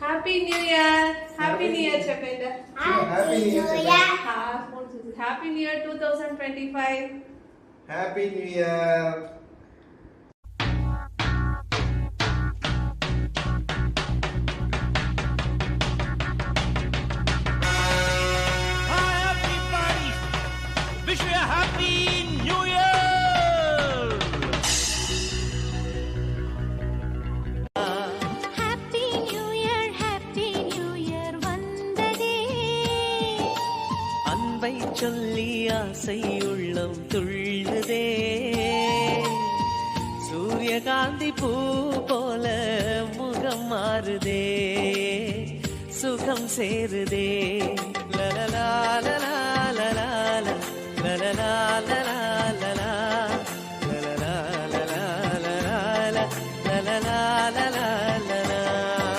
Happy New Year. Happy New Year, Chapenda. Happy New Year. Happy New Year 2025. Happy New Year. Hi everybody! Wish you a happy new year! Happy New Year வந்ததே அன்பை சொல்லி ஆசை உள்ளம் துள்ளுதே சூரியகாந்தி பூ போல முகம் மாறுதே சுகம் சேருதே லலலா லலா லலா லலலா லலா லலா லலலா லலா லலா லலலா லலா